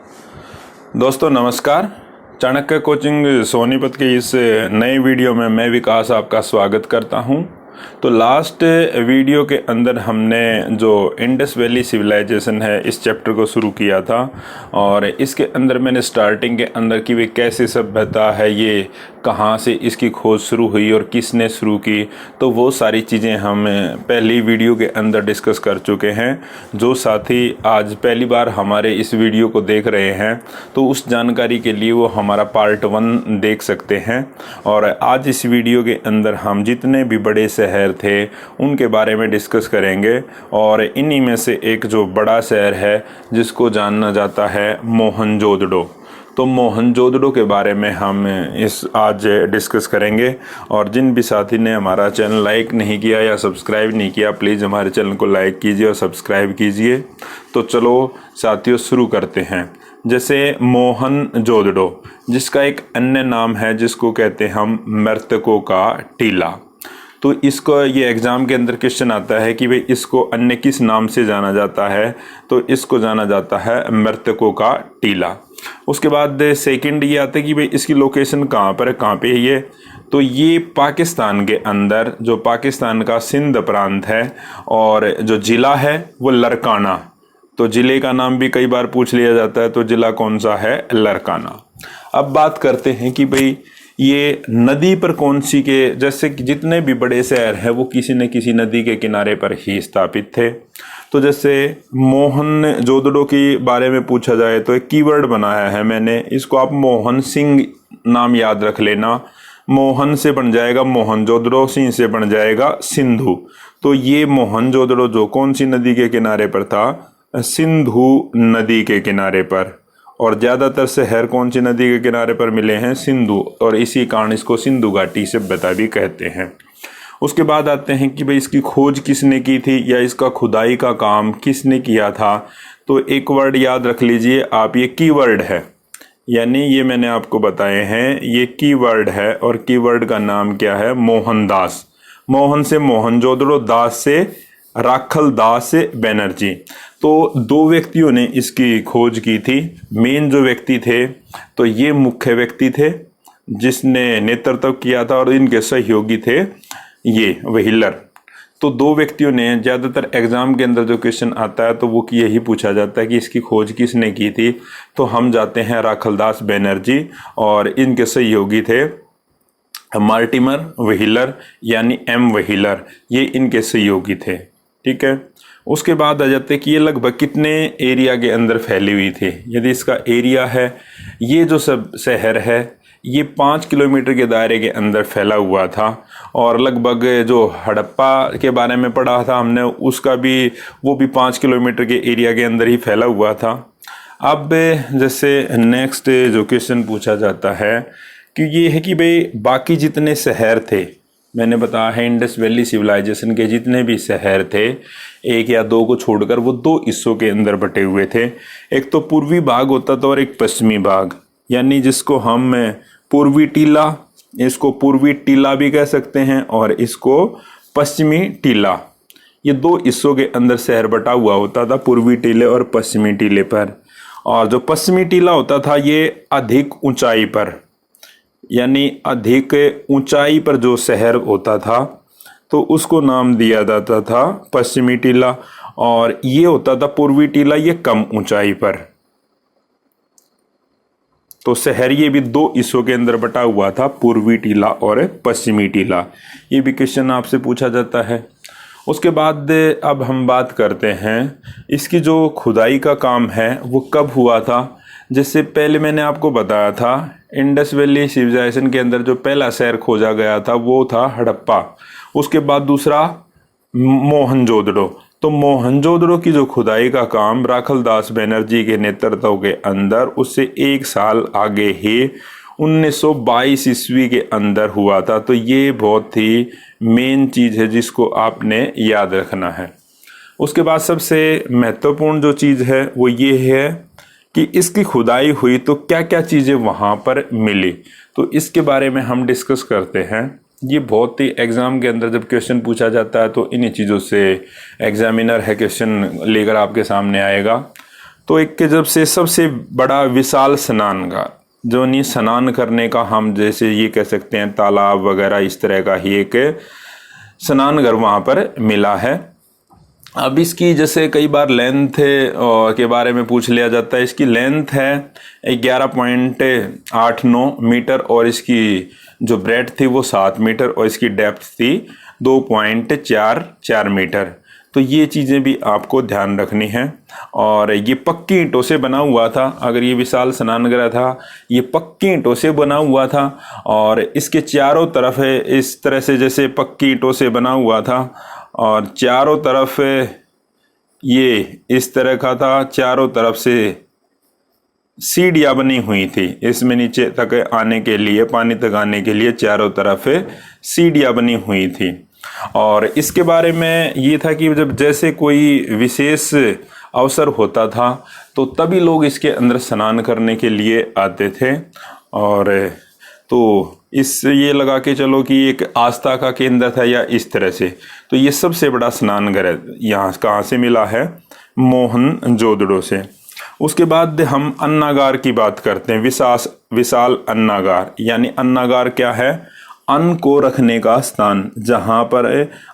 दोस्तों नमस्कार। चाणक्य कोचिंग सोनीपत के इस नए वीडियो में मैं विकास आपका स्वागत करता हूं। तो लास्ट वीडियो के अंदर हमने जो इंडस वैली सिविलाइजेशन है इस चैप्टर को शुरू किया था और इसके अंदर मैंने स्टार्टिंग के अंदर कि वे कैसे सभ्यता है, ये कहाँ से इसकी खोज शुरू हुई और किसने शुरू की, तो वो सारी चीज़ें हम पहली वीडियो के अंदर डिस्कस कर चुके हैं। जो साथी आज पहली बार हमारे इस वीडियो को देख रहे हैं तो उस जानकारी के लिए वो हमारा पार्ट 1 देख सकते हैं। और आज इस वीडियो के अंदर हम जितने भी बड़े शहर थे उनके बारे में डिस्कस करेंगे और इन्हीं में से एक जो बड़ा शहर है जिसको जाना जाता है मोहनजोदड़ो। तो मोहनजोदड़ो के बारे में हम इस आज डिस्कस करेंगे। और जिन भी साथी ने हमारा चैनल लाइक नहीं किया या सब्सक्राइब नहीं किया, प्लीज़ हमारे चैनल को लाइक कीजिए और सब्सक्राइब कीजिए। तो चलो साथियों शुरू करते हैं। जैसे मोहनजोदड़ो, जिसका एक अन्य नाम है जिसको कहते हैं हम मृतकों का टीला। तो इसको ये एग्ज़ाम के अंदर क्वेश्चन आता है कि भाई इसको अन्य किस नाम से जाना जाता है, तो इसको जाना जाता है मृतकों का टीला। उसके बाद सेकंड ये आता है कि भाई इसकी लोकेशन कहाँ पर है, कहाँ पे है ये, तो ये पाकिस्तान के अंदर, जो पाकिस्तान का सिंध प्रांत है और जो ज़िला है वो लरकाना। तो ज़िले का नाम भी कई बार पूछ लिया जाता है, तो ज़िला कौन सा है, लरकाना। अब बात करते हैं कि भाई ये नदी पर कौन सी के, जैसे कि जितने भी बड़े शहर हैं वो किसी न किसी नदी के किनारे पर ही स्थापित थे। तो जैसे मोहनजोदड़ो के बारे में पूछा जाए तो एक कीवर्ड बनाया है मैंने, इसको आप मोहन सिंह नाम याद रख लेना। मोहन से बन जाएगा मोहनजोदड़ो, सिंह से बन जाएगा सिंधु। तो ये मोहनजोदड़ो जो कौन सी नदी के किनारे पर था, सिंधु नदी के किनारे पर। और ज़्यादातर शहर कौन सी नदी के किनारे पर मिले हैं, सिंधु, और इसी कारण इसको सिंधु घाटी सभ्यता भी कहते हैं। उसके बाद आते हैं कि भाई इसकी खोज किसने की थी या इसका खुदाई का काम किसने किया था। तो एक वर्ड याद रख लीजिए आप, ये कीवर्ड है, यानी ये मैंने आपको बताए हैं ये कीवर्ड है और कीवर्ड का नाम क्या है, मोहनदास। मोहन से मोहनजोदड़ो, दास से राखल दास बनर्जी। तो दो व्यक्तियों ने इसकी खोज की थी। मेन जो व्यक्ति थे तो ये मुख्य व्यक्ति थे जिसने नेतृत्व किया था और इनके सहयोगी थे ये व्हीलर। तो दो व्यक्तियों ने, ज़्यादातर एग्जाम के अंदर जो क्वेश्चन आता है तो वो यही पूछा जाता है कि इसकी खोज किसने की थी, तो हम जाते हैं राखलदास बनर्जी और इनके सहयोगी थे मार्टिमर व्हीलर यानी एम व्हीलर, ये इनके सहयोगी थे। ठीक है। उसके बाद आ जाते हैं कि ये लगभग कितने एरिया के अंदर फैली हुई थी। यदि इसका एरिया है, ये जो सब शहर है ये 5 किलोमीटर के दायरे के अंदर फैला हुआ था। और लगभग जो हड़प्पा के बारे में पढ़ा था हमने, उसका भी, वो भी 5 किलोमीटर के एरिया के अंदर ही फैला हुआ था। अब जैसे नेक्स्ट जो क्वेश्चन पूछा जाता है कि ये है कि भाई बाकी जितने शहर थे, मैंने बताया है इंडस वैली सिविलाइजेशन के जितने भी शहर थे, एक या दो को छोड़कर वो दो हिस्सों के अंदर बटे हुए थे। एक तो पूर्वी भाग होता था और एक पश्चिमी भाग, यानी जिसको हम पूर्वी टीला, इसको पूर्वी टीला भी कह सकते हैं और इसको पश्चिमी टीला। ये दो हिस्सों के अंदर शहर बटा हुआ होता था, पूर्वी टीले और पश्चिमी टीले पर। और जो पश्चिमी टीला होता था ये अधिक ऊंचाई पर, यानी अधिक ऊंचाई पर जो शहर होता था तो उसको नाम दिया जाता था पश्चिमी टीला। और ये होता था पूर्वी टीला, ये कम ऊंचाई पर। तो शहर ये भी दो हिस्सों के अंदर बटा हुआ था, पूर्वी टीला और पश्चिमी टीला। ये भी क्वेश्चन आपसे पूछा जाता है। उसके बाद अब हम बात करते हैं इसकी जो खुदाई का काम है वो कब हुआ था। जैसे पहले मैंने आपको बताया था इंडस वैली सिविलाइजेशन के अंदर जो पहला शहर खोजा गया था वो था हड़प्पा। उसके बाद दूसरा मोहनजोदड़ो। तो मोहनजोदड़ो की जो खुदाई का काम राखलदास बनर्जी के नेतृत्व के अंदर उससे 1 साल आगे ही 1922 ईस्वी के अंदर हुआ था। तो ये बहुत ही मेन चीज़ है जिसको आपने याद रखना है। उसके बाद सबसे महत्वपूर्ण जो चीज़ है वो ये है कि इसकी खुदाई हुई तो क्या क्या चीज़ें वहाँ पर मिली, तो इसके बारे में हम डिस्कस करते हैं। ये बहुत ही एग्ज़ाम के अंदर जब क्वेश्चन पूछा जाता है तो इन्हीं चीज़ों से एग्जामिनर है क्वेश्चन लेकर आपके सामने आएगा। तो एक के जब से सबसे बड़ा विशाल स्नानघाट, जो नहीं स्नान करने का हम जैसे ये कह सकते हैं तालाब वगैरह, इस तरह का ही एक स्नानघर वहाँ पर मिला है। अब इसकी जैसे कई बार लेंथ के बारे में पूछ लिया जाता है। इसकी लेंथ है 11.89 मीटर और इसकी जो ब्रेड थी वो 7 मीटर और इसकी डेप्थ थी 2.44 मीटर। तो ये चीज़ें भी आपको ध्यान रखनी है। और ये पक्की ईंटों से बना हुआ था। अगर ये विशाल स्नानगृह था, ये पक्की ईंटों से बना हुआ था और इसके चारों तरफ है इस तरह से जैसे पक्की ईंटों से बना हुआ था और चारों तरफ ये इस तरह का था। चारों तरफ से सीढ़ियाँ बनी हुई थी इसमें नीचे तक आने के लिए, पानी तक आने के लिए चारों तरफ सीढ़ियाँ बनी हुई थी। और इसके बारे में ये था कि जब जैसे कोई विशेष अवसर होता था तो तभी लोग इसके अंदर स्नान करने के लिए आते थे। और तो इस ये लगा के चलो कि एक आस्था का केंद्र था या इस तरह से। तो ये सबसे बड़ा स्नानघर यहाँ कहाँ से मिला है? मोहनजोदड़ो से। उसके बाद हम अन्नागार की बात करते हैं। विशाल अन्नागार, यानी अन्नागार क्या है? अन्न को रखने का स्थान, जहाँ पर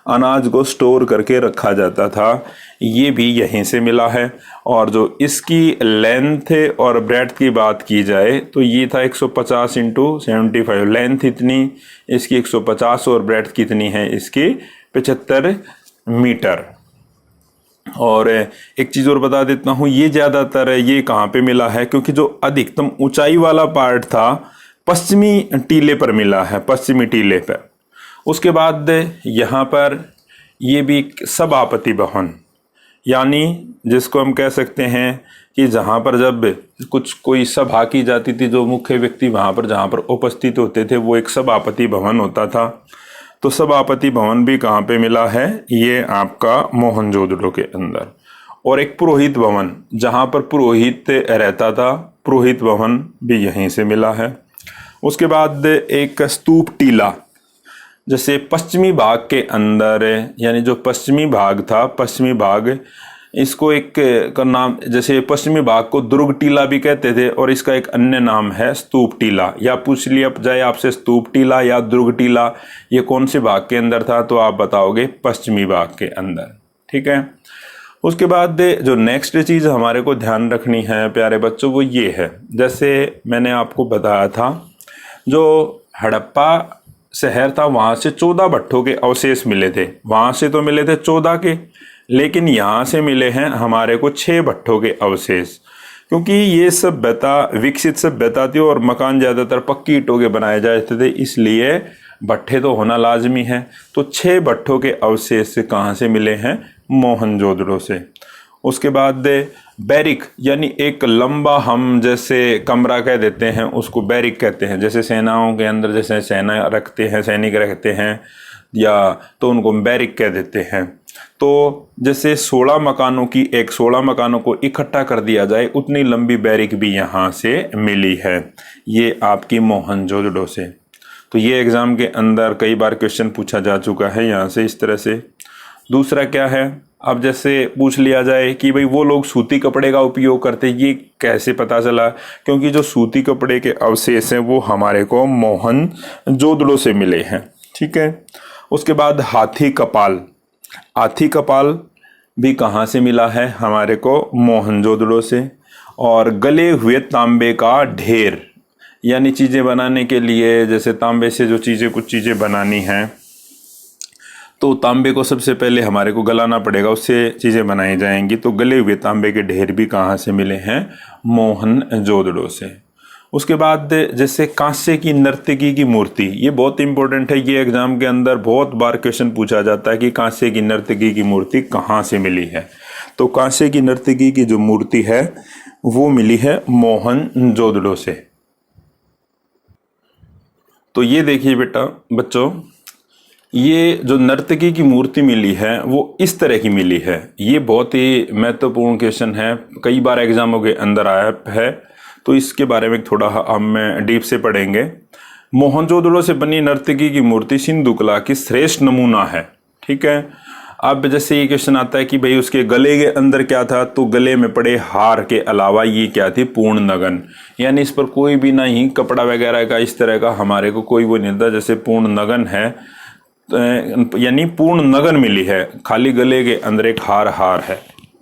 अनाज को स्टोर करके रखा जाता था, ये भी यहीं से मिला है। और जो इसकी लेंथ और ब्रेड्थ की बात की जाए तो ये था 150 × 75। लेंथ इतनी इसकी 150 और ब्रेड्थ कितनी है इसकी 75 मीटर। और एक चीज़ और बता देता हूँ, ये ज़्यादातर ये कहाँ पे मिला है? क्योंकि जो अधिकतम ऊंचाई वाला पार्ट था पश्चिमी टीले पर मिला है, पश्चिमी टीले पर। उसके बाद यहाँ पर ये भी सभापति भवन, यानी जिसको हम कह सकते हैं कि जहाँ पर जब कुछ कोई सभा की जाती थी, जो मुख्य व्यक्ति वहाँ पर जहाँ पर उपस्थित होते थे वो एक सभापति भवन होता था। तो सभापति भवन भी कहाँ पे मिला है? ये आपका मोहनजोदड़ो के अंदर। और एक पुरोहित भवन, जहाँ पर पुरोहित रहता था, पुरोहित भवन भी यहीं से मिला है। उसके बाद एक स्तूप टीला, जैसे पश्चिमी भाग के अंदर, यानी जो पश्चिमी भाग था, पश्चिमी भाग, इसको एक का नाम, जैसे पश्चिमी भाग को दुर्ग टीला भी कहते थे और इसका एक अन्य नाम है स्तूप टीला। या पूछ लिया जाए आपसे स्तूप टीला या दुर्ग टीला ये कौन से भाग के अंदर था, तो आप बताओगे पश्चिमी भाग के अंदर। ठीक है। उसके बाद जो नेक्स्ट चीज़ हमारे को ध्यान रखनी है प्यारे बच्चों, वो ये है, जैसे मैंने आपको बताया था जो हड़प्पा शहर था वहाँ से 14 भट्टों के अवशेष मिले थे। वहाँ से तो मिले थे 14 के, लेकिन यहाँ से मिले हैं हमारे को 6 भट्टों के अवशेष। क्योंकि ये सभ्यता विकसित सभ्यता थी और मकान ज़्यादातर पक्की ईंटों के बनाए जाते थे, इसलिए भट्ठे तो होना लाजमी है। तो 6 भट्टों के अवशेष कहाँ से मिले हैं? मोहनजोदड़ो से। उसके बाद बैरिक, यानी एक लंबा, हम जैसे कमरा कह देते हैं उसको बैरिक कहते हैं। जैसे सेनाओं के अंदर जैसे सेना रखते हैं, सैनिक रखते हैं या तो उनको बैरिक कह देते हैं। तो जैसे 16 मकानों को इकट्ठा कर दिया जाए, उतनी लंबी बैरिक भी यहाँ से मिली है, ये आपकी मोहनजोदड़ो से। तो ये एग्ज़ाम के अंदर कई बार क्वेश्चन पूछा जा चुका है यहाँ से इस तरह से। दूसरा क्या है, अब जैसे पूछ लिया जाए कि भाई वो लोग सूती कपड़े का उपयोग करते, ये कैसे पता चला? क्योंकि जो सूती कपड़े के अवशेष हैं वो हमारे को मोहनजोदड़ो से मिले हैं। ठीक है। उसके बाद हाथी कपाल भी कहाँ से मिला है? हमारे को मोहनजोदड़ो से। और गले हुए तांबे का ढेर, यानी चीज़ें बनाने के लिए, जैसे तांबे से जो कुछ चीज़ें बनानी हैं तो तांबे को सबसे पहले हमारे को गलाना पड़ेगा, उससे चीज़ें बनाई जाएंगी। तो गले हुए तांबे के ढेर भी कहाँ से मिले हैं? मोहनजोदड़ो से। उसके बाद जैसे कांसे की नर्तकी की मूर्ति, ये बहुत इंपॉर्टेंट है, ये एग्जाम के अंदर बहुत बार क्वेश्चन पूछा जाता है कि कांसे की नर्तकी की मूर्ति कहाँ से मिली है। तो कांसे की नर्तकी की जो मूर्ति है वो मिली है मोहनजोदड़ो से। तो ये देखिए बेटा बच्चों, ये जो नर्तकी की मूर्ति मिली है वो इस तरह की मिली है। ये बहुत ही महत्वपूर्ण क्वेश्चन है, कई बार एग्जामों के अंदर आया है, तो इसके बारे में थोड़ा हम डीप से पढ़ेंगे। मोहनजोदड़ो से बनी नर्तकी की मूर्ति सिंधु कला की श्रेष्ठ नमूना है। ठीक है। अब जैसे ये क्वेश्चन आता है कि भाई उसके गले के अंदर क्या था, तो गले में पड़े हार के अलावा ये क्या थी, पूर्ण नगन, यानी इस पर कोई भी नहीं कपड़ा वगैरह का इस तरह का हमारे को कोई वो नहीं था। जैसे पूर्ण नगन है, यानी पूर्ण नगन मिली है, खाली गले के अंदर एक हार है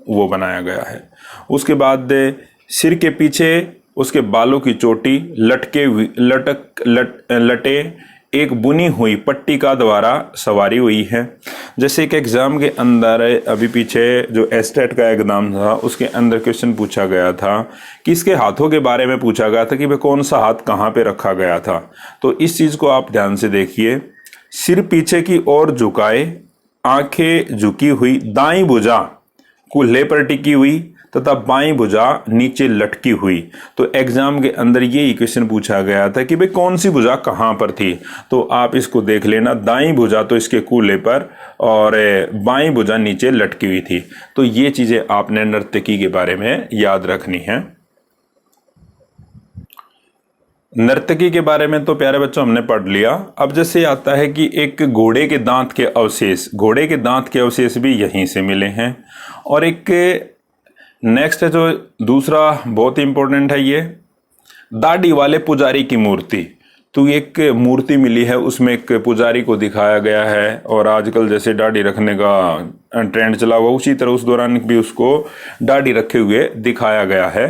वो बनाया गया है। उसके बाद सिर के पीछे उसके बालों की चोटी लटे एक बुनी हुई पट्टिका द्वारा सवारी हुई है। जैसे एक एग्जाम के अंदर अभी पीछे जो एस्टेट का एग्जाम था उसके अंदर क्वेश्चन पूछा गया था कि इसके हाथों के बारे में पूछा गया था कि वह कौन सा हाथ कहाँ पे रखा गया था। तो इस चीज को आप ध्यान से देखिए, सिर पीछे की ओर झुकाए, आंखें झुकी हुई, दाईं भुजा कूल्हे पर टिकी हुई तथा बाईं भुजा नीचे लटकी हुई। तो एग्जाम के अंदर यही क्वेश्चन पूछा गया था कि भाई कौन सी भुजा कहाँ पर थी। तो आप इसको देख लेना, दाईं भुजा तो इसके कूल्हे पर और बाईं भुजा नीचे लटकी हुई थी। तो ये चीजें आपने नर्तकी के बारे में याद रखनी है। नर्तकी के बारे में तो प्यारे बच्चों हमने पढ़ लिया। अब जैसे आता है कि एक घोड़े के दांत के अवशेष, घोड़े के दांत के अवशेष भी यहीं से मिले हैं। और एक नेक्स्ट है जो दूसरा बहुत इंपॉर्टेंट है, ये दाढ़ी वाले पुजारी की मूर्ति। तो एक मूर्ति मिली है, उसमें एक पुजारी को दिखाया गया है और आजकल जैसे दाढ़ी रखने का ट्रेंड चला हुआ उसी तरह उस दौरान भी उसको दाढ़ी रखे हुए दिखाया गया है।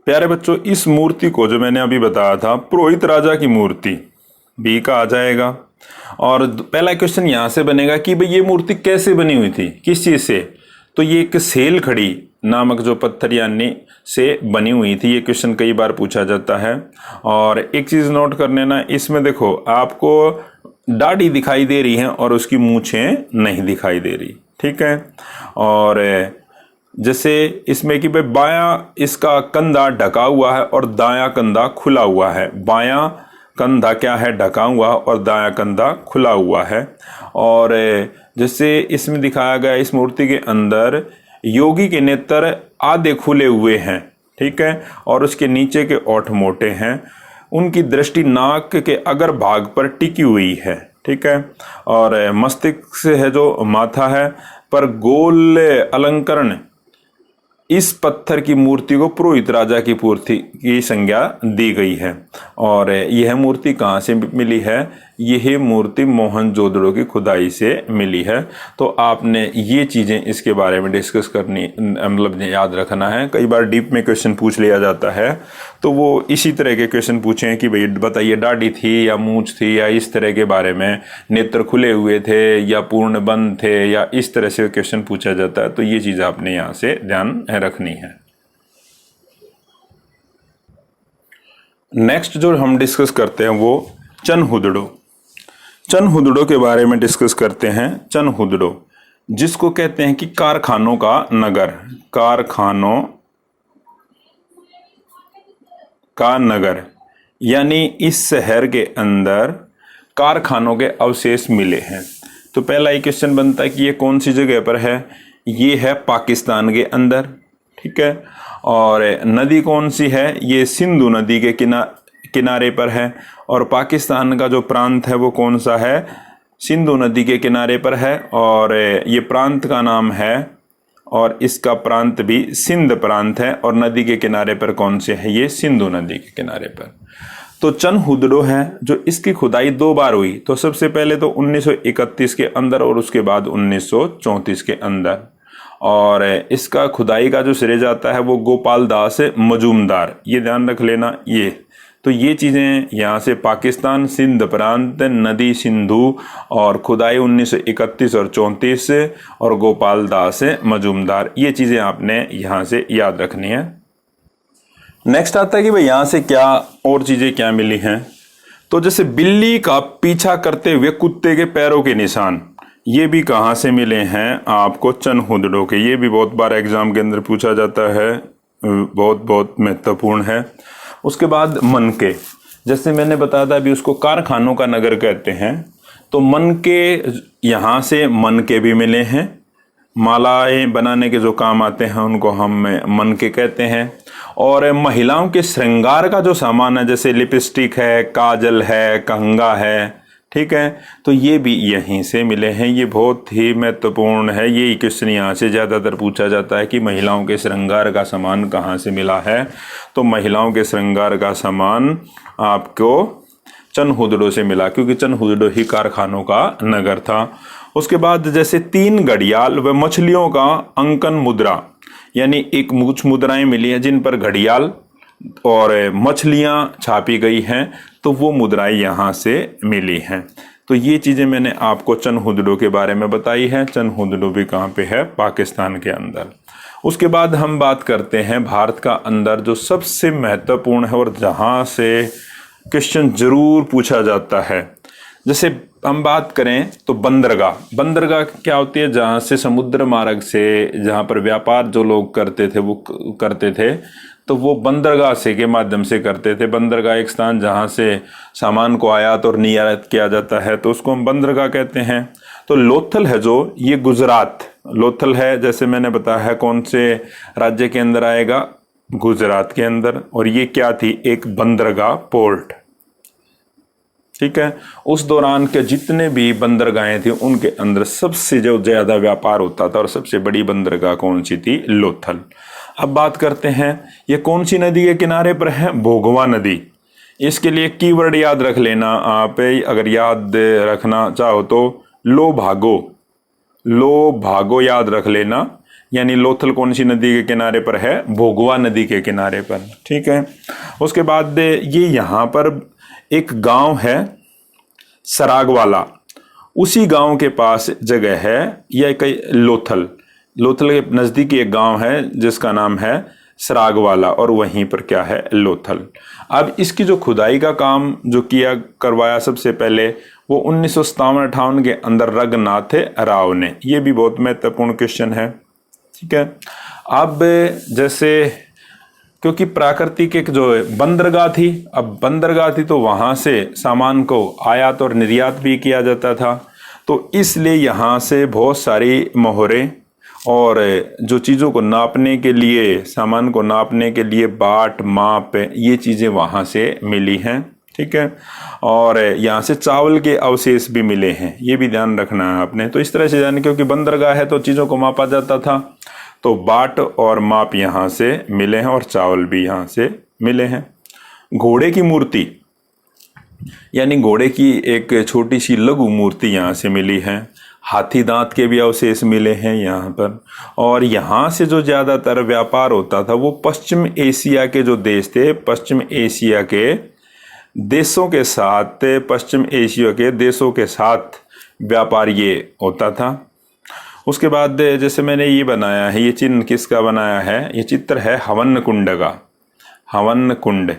प्यारे बच्चों, इस मूर्ति को जो मैंने अभी बताया था पुरोहित राजा की मूर्ति भी कहा जाएगा। और पहला क्वेश्चन यहां से बनेगा कि भाई ये मूर्ति कैसे बनी हुई थी, किस चीज से। तो ये एक सेल खड़ी नामक जो पत्थर यानी से बनी हुई थी। ये क्वेश्चन कई बार पूछा जाता है। और एक चीज नोट कर लेना, इसमें देखो आपको दाढ़ी दिखाई दे रही है और उसकी मूछें नहीं दिखाई दे रही, ठीक है। और जैसे इसमें कि भाई बायां इसका कंधा ढका हुआ है और दायां कंधा खुला हुआ है। बायां कंधा क्या है, ढका हुआ, और दायां कंधा खुला हुआ है। और जैसे इसमें दिखाया गया इस मूर्ति के अंदर योगी के नेत्र आधे खुले हुए हैं, ठीक है, और उसके नीचे के ओठ मोटे हैं। उनकी दृष्टि नाक के अगर भाग पर टिकी हुई है, ठीक है। और मस्तिष्क से है जो माथा है पर गोल अलंकरण इस पत्थर की मूर्ति को पुरोहित राजा की मूर्ति की संज्ञा दी गई है। और यह मूर्ति कहाँ से मिली है, यह मूर्ति मोहनजोदड़ो की खुदाई से मिली है। तो आपने ये चीजें इसके बारे में डिस्कस करनी, मतलब याद रखना है। कई बार डीप में क्वेश्चन पूछ लिया जाता है, तो वो इसी तरह के क्वेश्चन पूछे हैं कि भाई बताइए दाढ़ी थी या मूंछ थी या इस तरह के बारे में, नेत्र खुले हुए थे या पूर्ण बंद थे, या इस तरह से क्वेश्चन पूछा जाता है। तो ये चीज आपने यहाँ से ध्यान रखनी है। नेक्स्ट जो हम डिस्कस करते हैं वो चनहुदड़ो। चनहुदड़ो के बारे में डिस्कस करते हैं। चनहुदड़ो जिसको कहते हैं कि कारखानों का नगर, कारखानों का नगर, यानी इस शहर के अंदर कारखानों के अवशेष मिले हैं। तो पहला ही क्वेश्चन बनता है कि ये कौन सी जगह पर है, ये है पाकिस्तान के अंदर, ठीक है। और नदी कौन सी है, ये सिंधु नदी के किनारे पर है। और पाकिस्तान का जो प्रांत है वो कौन सा है, सिंधु नदी के किनारे पर है। और ये प्रांत का नाम है, और इसका प्रांत भी सिंध प्रांत है। और नदी के किनारे पर कौन से है, ये सिंधु नदी के किनारे पर। तो चनहुदड़ो है जो इसकी खुदाई 2 बार हुई। तो सबसे पहले तो 1931 के अंदर और उसके बाद 1934 के अंदर। और इसका खुदाई का जो श्रेय जाता है वो गोपाल दास मजूमदार, ये ध्यान रख लेना। ये तो ये चीज़ें यहाँ से पाकिस्तान, सिंध प्रांत, नदी सिंधु, और खुदाई 1931 और 34 और गोपाल दास मजूमदार, ये चीज़ें आपने यहाँ से याद रखनी है। नेक्स्ट आता है कि भाई यहाँ से क्या और चीज़ें क्या मिली हैं। तो जैसे बिल्ली का पीछा करते हुए कुत्ते के पैरों के निशान, ये भी कहाँ से मिले हैं आपको, चनहुदड़ो के। ये भी बहुत बार एग्जाम के अंदर पूछा जाता है, बहुत महत्वपूर्ण है। उसके बाद मनके, जैसे मैंने बताया था अभी उसको कारखानों का नगर कहते हैं। तो मनके, यहाँ से मनके भी मिले हैं। मालाएं बनाने के जो काम आते हैं उनको हम मनके कहते हैं। और महिलाओं के श्रृंगार का जो सामान है, जैसे लिपस्टिक है, काजल है, कंघा है, ठीक है, तो ये भी यहीं से मिले हैं। ये बहुत ही महत्वपूर्ण है। ये क्वेश्चन यहाँ से ज़्यादातर पूछा जाता है कि महिलाओं के श्रृंगार का सामान कहाँ से मिला है। तो महिलाओं के श्रृंगार का सामान आपको चनहुदड़ो से मिला, क्योंकि चनहुदड़ो ही कारखानों का नगर था। उसके बाद जैसे 3 घड़ियाल व मछलियों का अंकन मुद्रा, यानी एक कुछ मुद्राएं मिली हैं जिन पर घड़ियाल और मछलियां छापी गई हैं, तो वो मुद्राएं यहाँ से मिली हैं। तो ये चीज़ें मैंने आपको चनहुदड़ो के बारे में बताई है। चनहुदड़ो भी कहाँ पे है? पाकिस्तान के अंदर। उसके बाद हम बात करते हैं भारत का अंदर जो सबसे महत्वपूर्ण है और जहाँ से क्वेश्चन जरूर पूछा जाता है। जैसे हम बात करें तो बंदरगाह। बंदरगाह क्या होती है? जहाँ से समुद्र मार्ग से, जहाँ पर व्यापार जो लोग करते थे वो करते थे, तो वो बंदरगाह से के माध्यम से करते थे। बंदरगाह एक स्थान जहाँ से सामान को आयात और निर्यात किया जाता है, तो उसको हम बंदरगाह कहते हैं। तो लोथल है जो, ये गुजरात लोथल है, जैसे मैंने बताया है, कौन से राज्य के अंदर आएगा? गुजरात के अंदर। और ये क्या थी? एक बंदरगाह पोर्ट। ठीक है, उस दौरान के जितने भी बंदरगाहें थी उनके अंदर सबसे जो ज्यादा व्यापार होता था और सबसे बड़ी बंदरगाह कौन सी थी? लोथल। अब बात करते हैं ये कौन सी नदी के किनारे पर है? भोगवा नदी। इसके लिए कीवर्ड याद रख लेना आप, अगर याद रखना चाहो तो लो भागो, लो भागो याद रख लेना। यानी लोथल कौन सी नदी के किनारे पर है? भोगवा नदी के किनारे पर। ठीक है, उसके बाद ये यहाँ पर एक गांव है सरागवाला, उसी गांव के पास जगह है या कई लोथल, लोथल के नज़दीक एक गांव है जिसका नाम है सरागवाला, और वहीं पर क्या है? लोथल। अब इसकी जो खुदाई का काम जो करवाया सबसे पहले, वो 1957-58 के अंदर रघुनाथ राव ने। ये भी बहुत महत्वपूर्ण क्वेश्चन है। ठीक है, अब जैसे क्योंकि प्राकृतिक एक जो बंदरगाह थी, अब बंदरगाह थी तो वहाँ से सामान को आयात और निर्यात भी किया जाता था, तो इसलिए यहाँ से बहुत सारी मोहरें और जो चीज़ों को नापने के लिए, सामान को नापने के लिए बाट, माप, ये चीज़ें वहाँ से मिली हैं। ठीक है, और यहाँ से चावल के अवशेष भी मिले हैं, ये भी ध्यान रखना है आपने। तो इस तरह से जाने, क्योंकि बंदरगाह है तो चीज़ों को मापा जाता था, तो बाट और माप यहाँ से मिले हैं और चावल भी यहाँ से मिले हैं। घोड़े की मूर्ति, यानी घोड़े की एक छोटी सी लघु मूर्ति यहाँ से मिली है। हाथी दांत के भी अवशेष मिले हैं यहाँ पर। और यहाँ से जो ज़्यादातर व्यापार होता था वो पश्चिम एशिया के जो देश थे, पश्चिम एशिया के देशों के साथ, पश्चिम एशिया के देशों के साथ व्यापार ये होता था। उसके बाद जैसे मैंने ये बनाया है, ये चिन्ह किसका बनाया है? ये चित्र है हवन कुंड का। हवन कुंड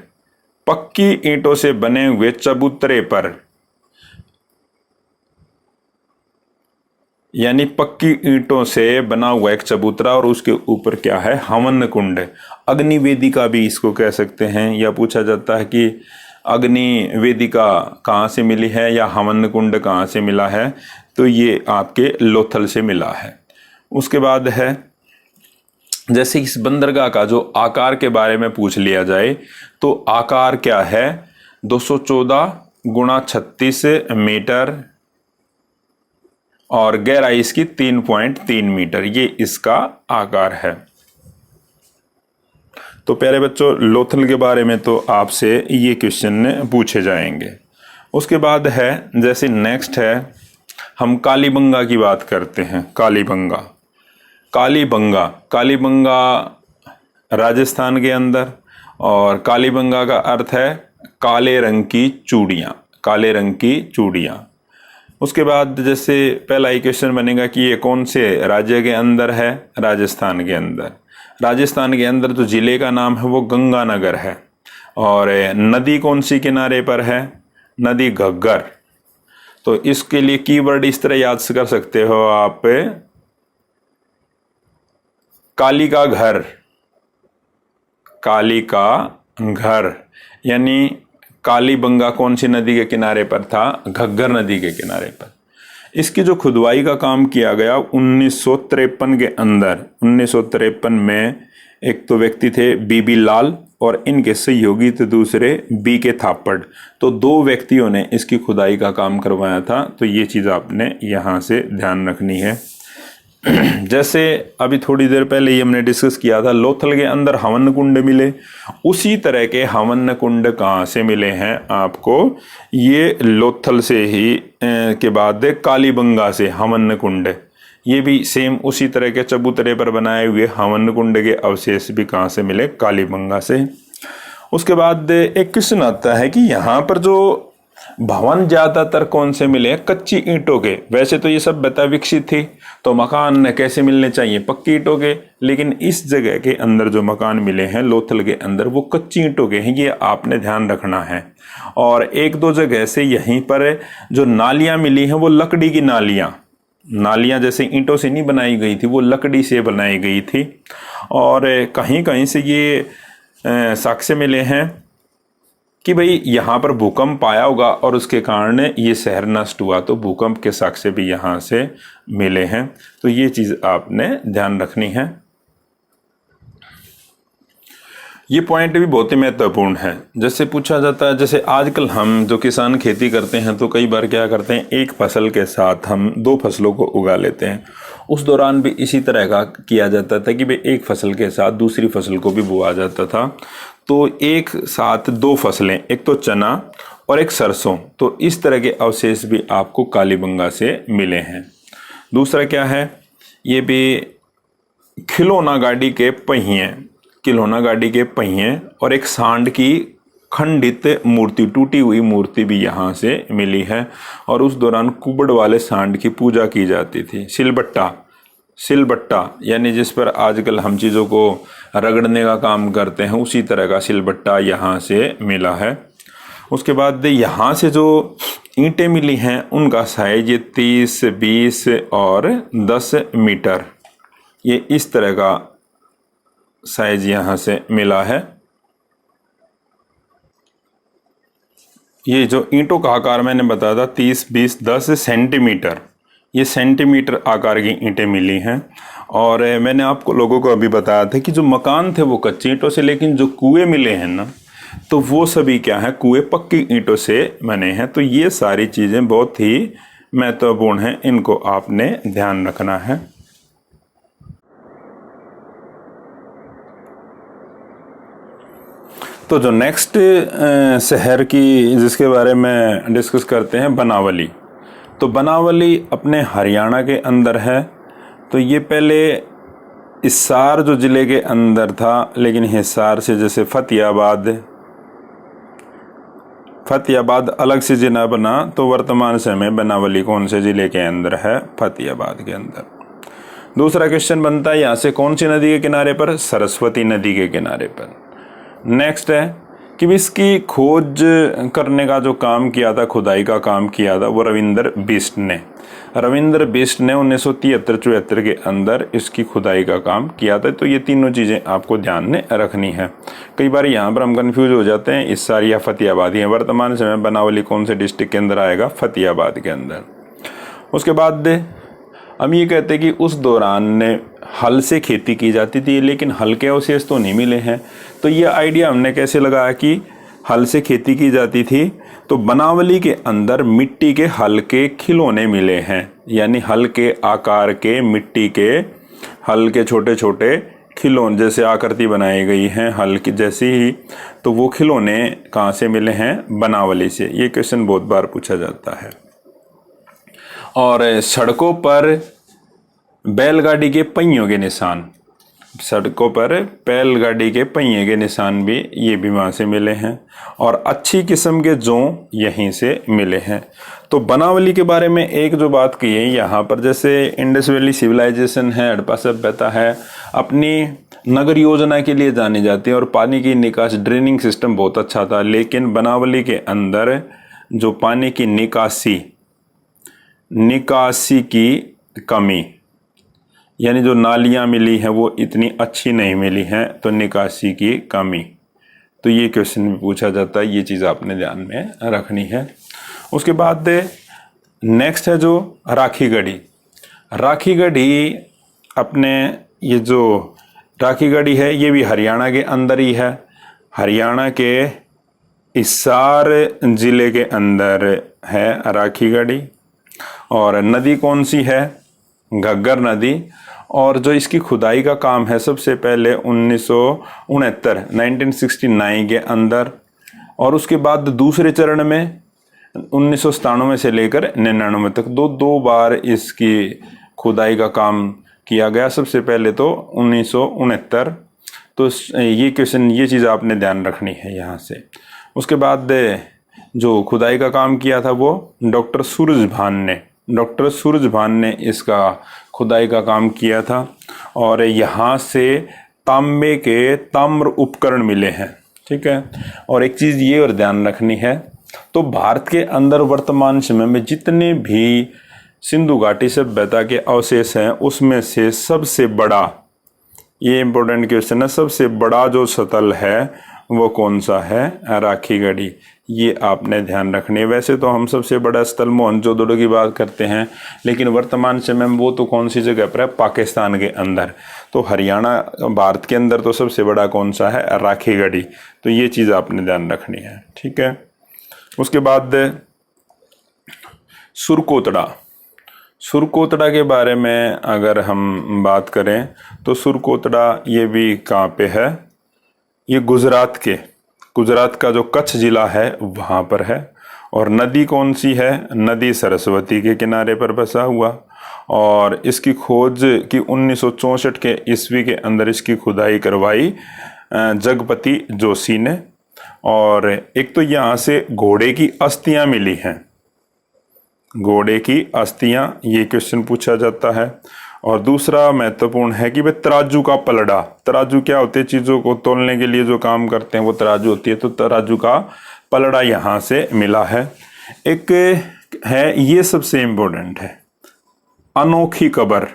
पक्की ईंटों से बने हुए चबूतरे पर, यानी पक्की ईंटों से बना हुआ एक चबूतरा और उसके ऊपर क्या है? हवन कुंड। अग्नि वेदिका भी इसको कह सकते हैं, या पूछा जाता है कि अग्नि वेदिका कहाँ से मिली है या हवन कुंड कहाँ से मिला है, तो ये आपके लोथल से मिला है। उसके बाद है जैसे इस बंदरगाह का जो आकार के बारे में पूछ लिया जाए, तो आकार क्या है? 214 गुणा 36 मीटर और गहराई इसकी 3.3 मीटर, ये इसका आकार है। तो प्यारे बच्चों, लोथल के बारे में तो आपसे ये क्वेश्चन पूछे जाएंगे। उसके बाद है जैसे नेक्स्ट है, हम कालीबंगा की बात करते हैं। कालीबंगा, कालीबंगा, कालीबंगा राजस्थान के अंदर, और कालीबंगा का अर्थ है काले रंग की चूड़ियाँ, काले रंग की चूड़ियाँ। उसके बाद जैसे पहला ही क्वेश्चन बनेगा कि ये कौन से राज्य के अंदर है? राजस्थान के अंदर। राजस्थान के अंदर जो जिले का नाम है वो गंगानगर है। और नदी कौन सी किनारे पर है? नदी घग्गर। तो इसके लिए कीवर्ड इस तरह याद कर सकते हो आप, काली का घर, काली का घर, यानी कालीबंगा कौन सी नदी के किनारे पर था? घग्गर नदी के किनारे पर। इसकी जो खुदवाई का काम किया गया 1953 के अंदर, 1953 में एक तो व्यक्ति थे बीबी लाल और इनके सहयोगी थे दूसरे बी के थापड़। तो 2 व्यक्तियों ने इसकी खुदाई का काम करवाया था। तो ये चीज़ आपने यहाँ से ध्यान रखनी है। जैसे अभी थोड़ी देर पहले ही हमने डिस्कस किया था, लोथल के अंदर हवन कुंड मिले, उसी तरह के हवन कुंड कहाँ से मिले हैं आपको? ये लोथल से ही के बाद कालीबंगा से हवन कुंड, ये भी सेम उसी तरह के चबूतरे पर बनाए हुए हवन कुंड के अवशेष भी कहाँ से मिले? कालीबंगा से। उसके बाद एक क्वेश्चन आता है कि यहाँ पर जो भवन ज्यादातर कौन से मिले हैं? कच्ची ईंटों के। वैसे तो ये सभ्यता विकसित थी तो मकान कैसे मिलने चाहिए? पक्की ईंटों के। लेकिन इस जगह के अंदर जो मकान मिले हैं लोथल के अंदर वो कच्ची ईंटों के हैं, ये आपने ध्यान रखना है। और 1-2 जगह से यहीं पर जो नालियां मिली हैं वो लकड़ी की नालियां जैसे ईंटों से नहीं बनाई गई थी, वो लकड़ी से बनाई गई थी। और कहीं कहीं से ये साक्ष्य मिले हैं कि भाई यहाँ पर भूकंप आया होगा और उसके कारण ये शहर नष्ट हुआ, तो भूकंप के साक्ष्य भी यहाँ से मिले हैं। तो ये चीज़ आपने ध्यान रखनी है। ये पॉइंट भी बहुत ही महत्वपूर्ण है। जैसे पूछा जाता है, जैसे आजकल हम जो किसान खेती करते हैं तो कई बार क्या करते हैं, एक फसल के साथ हम 2 फसलों को उगा लेते हैं। उस दौरान भी इसी तरह का किया जाता था कि भाई एक फसल के साथ दूसरी फसल को भी बोआ जाता था। तो एक साथ 2 फसलें, एक तो चना और एक सरसों, तो इस तरह के अवशेष भी आपको कालीबंगा से मिले हैं। दूसरा क्या है, ये भी खिलौना गाड़ी के पहिए और एक सांड की खंडित मूर्ति, टूटी हुई मूर्ति भी यहाँ से मिली है। और उस दौरान कुबड़ वाले सांड की पूजा की जाती थी। सिलबट्टा यानी जिस पर आजकल हम चीज़ों को रगड़ने का काम करते हैं, उसी तरह का सिलबट्टा यहाँ से मिला है। उसके बाद यहाँ से जो ईंटें मिली हैं उनका साइज 30, 20 और 10 मीटर, ये इस तरह का साइज यहाँ से मिला है। ये जो ईंटों का आकार मैंने बताया था 30, 20, 10 सेंटीमीटर, ये सेंटीमीटर आकार की ईंटें मिली हैं। और मैंने आपको लोगों को अभी बताया था कि जो मकान थे वो कच्ची ईंटों से, लेकिन जो कुएं मिले हैं ना, तो वो सभी क्या है, कुएं पक्की ईंटों से बने हैं। तो ये सारी चीज़ें बहुत ही महत्वपूर्ण हैं, इनको आपने ध्यान रखना है। तो जो नेक्स्ट शहर की जिसके बारे में डिस्कस करते हैं, बनावली। तो बनावली अपने हरियाणा के अंदर है। तो ये पहले हिसार जो ज़िले के अंदर था, लेकिन हिसार से जैसे फतेहाबाद अलग से जिला बना, तो वर्तमान समय बनावली कौन से ज़िले के अंदर है? फतेहाबाद के अंदर। दूसरा क्वेश्चन बनता है यहाँ से, कौन सी नदी के किनारे पर? सरस्वती नदी के किनारे पर। नेक्स्ट है कि इसकी खोज करने का जो काम किया था, खुदाई का काम किया था, वो रविंद्र बिष्ट ने 1973-74 के अंदर इसकी खुदाई का काम किया था। तो ये तीनों चीज़ें आपको ध्यान में रखनी है। कई बार यहाँ पर हम कंफ्यूज हो जाते हैं, हिसार या फतेहाबाद। ये वर्तमान समय बनावली कौन से डिस्ट्रिक्ट के अंदर आएगा? फतेहाबाद के अंदर। उसके बाद हम ये कहते हैं कि उस दौरान हल से खेती की जाती थी, लेकिन हल के अवशेष तो नहीं मिले हैं। तो ये आइडिया हमने कैसे लगाया कि हल से खेती की जाती थी? तो बनावली के अंदर मिट्टी के हल के खिलौने मिले हैं, यानी हल के आकार के मिट्टी के हल के छोटे छोटे खिलौने, जैसे आकृति बनाई गई है हल की जैसी ही। तो वो खिलौने कहाँ से मिले हैं? बनावली से। ये क्वेश्चन बहुत बार पूछा जाता है। और सड़कों पर बैलगाड़ी के पहियों के निशान, सड़कों पर बैलगाड़ी के पहिए के निशान भी ये भी वहाँ से मिले हैं। और अच्छी किस्म के जौ यहीं से मिले हैं। तो बनावली के बारे में एक जो बात की है यहाँ पर, जैसे इंडस वैली सिविलाइजेशन है, हड़प्पा सभ्यता है, अपनी नगर योजना के लिए जानी जाती है और पानी की निकास ड्रेनिंग सिस्टम बहुत अच्छा था। लेकिन बनावली के अंदर जो पानी की निकासी की कमी, यानी जो नालियाँ मिली हैं वो इतनी अच्छी नहीं मिली हैं, तो निकासी की कमी। तो ये क्वेश्चन भी पूछा जाता है, ये चीज़ आपने ध्यान में रखनी है। उसके बाद नेक्स्ट है जो राखी गढ़ी अपने ये जो राखी गढ़ी है ये भी हरियाणा के अंदर ही है। हरियाणा के हिसार जिले के अंदर है अराखी गढ़ी। और नदी कौन सी है? घग्गर नदी। और जो इसकी खुदाई का काम है सबसे पहले 1969 के अंदर, और उसके बाद दूसरे चरण में 1997 से लेकर 99 तक दो बार इसकी खुदाई का काम किया गया। सबसे पहले तो 1969। तो ये क्वेश्चन, ये चीज़ आपने ध्यान रखनी है यहाँ से। उसके बाद जो खुदाई का काम किया था वो डॉक्टर सूरजभान ने इसका खुदाई का काम किया था। और यहाँ से तांबे के ताम्र उपकरण मिले हैं, ठीक है। और एक चीज़ ये और ध्यान रखनी है, तो भारत के अंदर वर्तमान समय में जितने भी सिंधु घाटी सभ्यता के अवशेष हैं उसमें से सबसे बड़ा, ये इंपॉर्टेंट क्वेश्चन है, सबसे बड़ा जो स्थल है वो कौन सा है? अराखी गढ़ी। ये आपने ध्यान रखनी है। वैसे तो हम सबसे बड़ा स्थल मोहनजोदड़ो की बात करते हैं, लेकिन वर्तमान समय में वो तो कौन सी जगह पर है? पाकिस्तान के अंदर। तो हरियाणा, भारत के अंदर तो सबसे बड़ा कौन सा है? अराखी गढ़ी। तो ये चीज़ आपने ध्यान रखनी है, ठीक है। उसके बाद सुरकोतड़ा के बारे में अगर हम बात करें तो सुरकोतड़ा ये भी कहाँ पे है? ये गुजरात का जो कच्छ जिला है वहाँ पर है। और नदी कौन सी है? नदी सरस्वती के किनारे पर बसा हुआ। और इसकी खोज की 1964 के ईस्वी के अंदर इसकी खुदाई करवाई जगपति जोशी ने। और एक तो यहाँ से घोड़े की अस्थियाँ मिली हैं, घोड़े की अस्थियाँ, ये क्वेश्चन पूछा जाता है। और दूसरा महत्वपूर्ण है कि भाई तराजू का पलड़ा, तराजू क्या होते हैं? चीज़ों को तोलने के लिए जो काम करते हैं वो तराजू होती है, तो तराजू का पलड़ा यहाँ से मिला है। एक है, ये सबसे इम्पोर्टेंट है, अनोखी कब्र।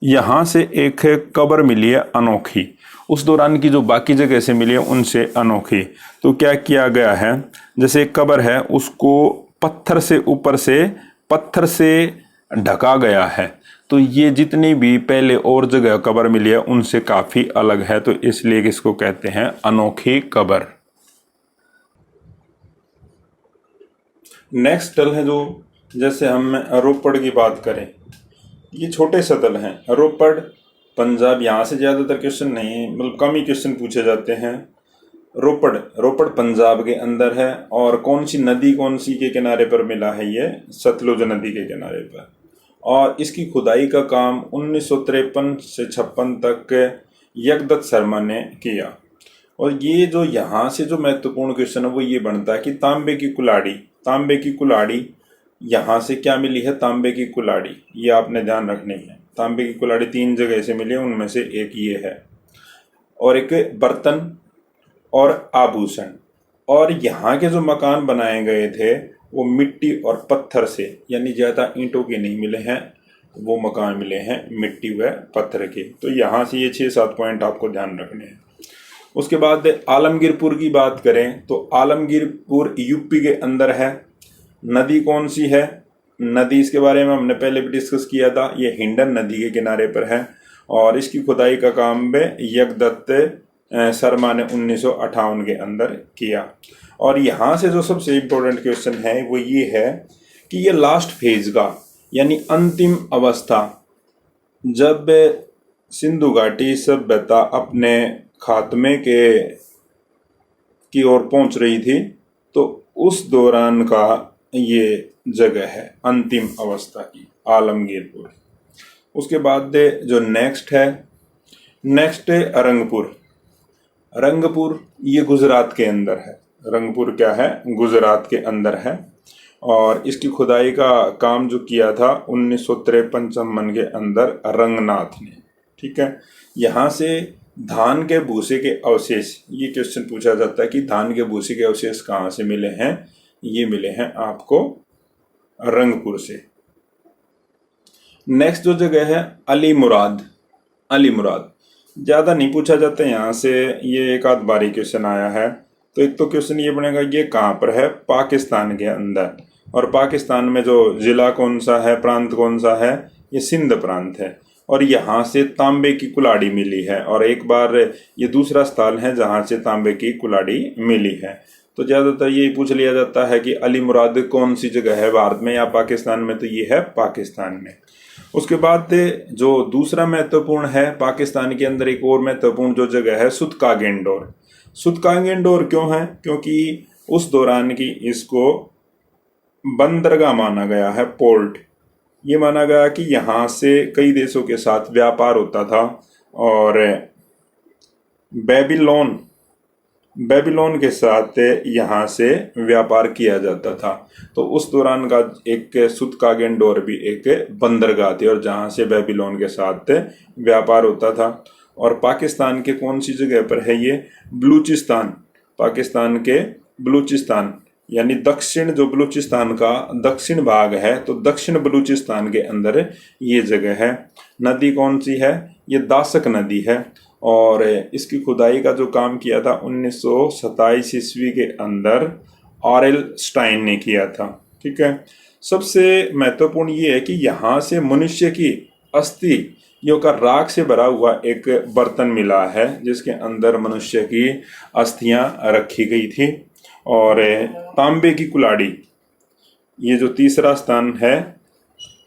यहाँ से एक कब्र मिली है अनोखी, उस दौरान की जो बाकी जगह से मिली है उनसे अनोखी। तो क्या किया गया है? जैसे एक कब्र है उसको पत्थर से, ऊपर से पत्थर से ढका गया है। तो ये जितनी भी पहले और जगह कब्र मिली है उनसे काफी अलग है, तो इसलिए इसको कहते हैं अनोखी कब्र। नेक्स्ट स्थल है जो, जैसे हम रोपड़ की बात करें, ये छोटे स्थल हैं। रोपड़ पंजाब, यहाँ से ज्यादातर क्वेश्चन नहीं, मतलब कम ही क्वेश्चन पूछे जाते हैं। रोपड़ पंजाब के अंदर है। और कौन सी नदी, कौन सी के किनारे पर मिला है? ये सतलुज नदी के किनारे पर। और इसकी खुदाई का काम 1953 से 56 तक यज्ञदत्त शर्मा ने किया। और ये जो यहाँ से जो महत्वपूर्ण क्वेश्चन है वो ये बनता है कि तांबे की कुल्हाड़ी यहाँ से क्या मिली है? तांबे की कुल्हाड़ी, ये आपने ध्यान रखनी है। तांबे की कुल्हाड़ी 3 जगह से मिली है, उनमें से एक ये है। और एक बर्तन और आभूषण। और यहाँ के जो मकान बनाए गए थे वो मिट्टी और पत्थर से, यानी ज़्यादा ईंटों के नहीं मिले हैं, वो मकान मिले हैं मिट्टी व पत्थर के। तो यहाँ से ये 6-7 पॉइंट आपको ध्यान रखने हैं। उसके बाद आलमगीरपुर की बात करें तो आलमगीरपुर यूपी के अंदर है। नदी कौन सी है? नदी, इसके बारे में हमने पहले भी डिस्कस किया था, ये हिंडन नदी के किनारे पर है। और इसकी खुदाई का काम में यज्ञदत्त शर्मा ने 1958 के अंदर किया। और यहाँ से जो सबसे इम्पोर्टेंट क्वेश्चन है वो ये है कि ये लास्ट फेज का, यानी अंतिम अवस्था, जब सिंधु घाटी सभ्यता अपने खात्मे की ओर पहुंच रही थी, तो उस दौरान का ये जगह है अंतिम अवस्था की, आलमगीरपुर। उसके बाद जो नेक्स्ट है रंगपुर, ये गुजरात के अंदर है। रंगपुर क्या है? गुजरात के अंदर है। और इसकी खुदाई का काम जो किया था 1953 के अंदर रंगनाथ ने, ठीक है। यहाँ से धान के भूसे के अवशेष, ये क्वेश्चन पूछा जाता है कि धान के भूसे के अवशेष कहाँ से मिले हैं? ये मिले हैं आपको रंगपुर से। नेक्स्ट जो जगह है अली मुराद, ज्यादा नहीं पूछा जाता यहाँ से, ये एक आध बारी क्वेश्चन आया है। तो एक तो क्वेश्चन ये बनेगा ये कहाँ पर है? पाकिस्तान के अंदर। और पाकिस्तान में जो जिला कौन सा है, प्रांत कौन सा है? ये सिंध प्रांत है। और यहाँ से तांबे की कुल्हाड़ी मिली है। और एक बार ये दूसरा स्थान है जहाँ से तांबे की कुल्हाड़ी मिली है। तो ज़्यादातर यही पूछ लिया जाता है कि अली मुराद कौन सी जगह है, भारत में या पाकिस्तान में, तो ये है पाकिस्तान में। उसके बाद जो दूसरा महत्वपूर्ण है, पाकिस्तान के अंदर एक और महत्वपूर्ण जो जगह है सुतकागेंडोर। सुतकागेंडोर क्यों है? क्योंकि उस दौरान की इसको बंदरगाह माना गया है, पोर्ट। ये माना गया कि यहाँ से कई देशों के साथ व्यापार होता था और बेबीलोन के साथ यहाँ से व्यापार किया जाता था। तो उस दौरान का एक सुतकागेंडोर भी एक बंदरगाह थी और जहाँ से बेबीलोन के साथ व्यापार होता था। और पाकिस्तान के कौन सी जगह पर है ये? बलूचिस्तान। पाकिस्तान के बलूचिस्तान यानी दक्षिण, जो बलूचिस्तान का दक्षिण भाग है, तो दक्षिण बलूचिस्तान के अंदर ये जगह है। नदी कौन सी है? ये दासक नदी है। और इसकी खुदाई का जो काम किया था 1927 ईस्वी के अंदर ऑरेल स्टाइन ने किया था। ठीक है। सबसे महत्वपूर्ण ये है कि यहाँ से मनुष्य की अस्थियों का राख से भरा हुआ एक बर्तन मिला है जिसके अंदर मनुष्य की अस्थियां रखी गई थी। और तांबे की कुल्हाड़ी, ये जो तीसरा स्थान है,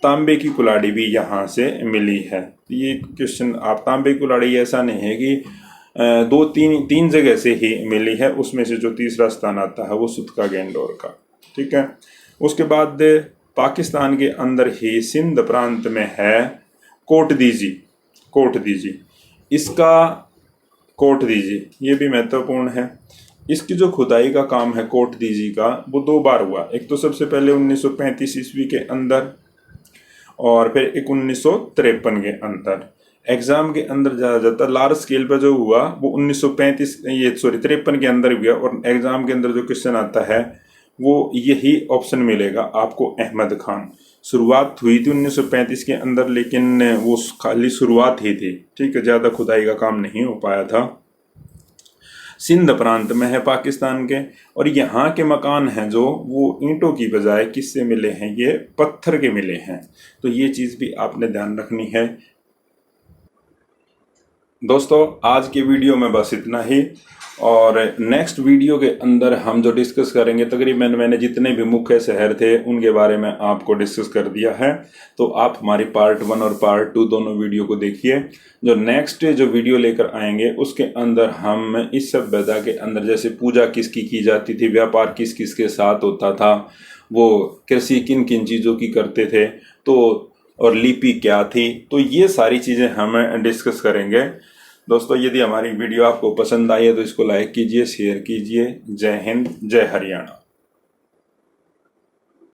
तांबे की कुल्हाड़ी भी यहाँ से मिली है। ये क्वेश्चन, आप तांबे की कुल्हाड़ी ऐसा नहीं है कि तीन जगह से ही मिली है, उसमें से जो तीसरा स्थान आता है वो सुतकागेंडोर का। ठीक है। उसके बाद पाकिस्तान के अंदर ही सिंध प्रांत में है कोटदीजी। इसका कोटदीजी ये भी महत्वपूर्ण है। इसकी जो खुदाई का काम है कोटदीजी का, वो 2 बार हुआ। एक तो सबसे पहले 1935 ईस्वी के अंदर और फिर 1953 के अंदर। एग्जाम के अंदर ज़्यादातर लार्ज स्केल पर जो हुआ वो 1953 के अंदर हुआ। और एग्जाम के अंदर जो क्वेश्चन आता है वो यही ऑप्शन मिलेगा आपको, अहमद खान। शुरुआत हुई थी 1935 के अंदर, लेकिन वो खाली शुरुआत ही थी। ठीक है, ज़्यादा खुदाई का काम नहीं हो पाया था। सिंध प्रांत में है पाकिस्तान के। और यहाँ के मकान हैं जो, वो ईंटों की बजाय किससे मिले हैं? ये पत्थर के मिले हैं। तो ये चीज़ भी आपने ध्यान रखनी है। दोस्तों, आज की वीडियो में बस इतना ही। और नेक्स्ट वीडियो के अंदर हम जो डिस्कस करेंगे, तकरीबन मैंने जितने भी मुख्य शहर थे उनके बारे में आपको डिस्कस कर दिया है। तो आप हमारी पार्ट 1 और पार्ट 2 दोनों वीडियो को देखिए। जो नेक्स्ट जो वीडियो लेकर आएंगे उसके अंदर हम इस सभ्यता के अंदर जैसे पूजा किसकी की जाती थी, व्यापार किस किस के साथ होता था, वो कृषि किन किन चीज़ों की करते थे, तो और लिपि क्या थी, तो ये सारी चीज़ें हम डिस्कस करेंगे। दोस्तों, यदि हमारी वीडियो आपको पसंद आई है तो इसको लाइक कीजिए, शेयर कीजिए। जय हिंद, जय हरियाणा।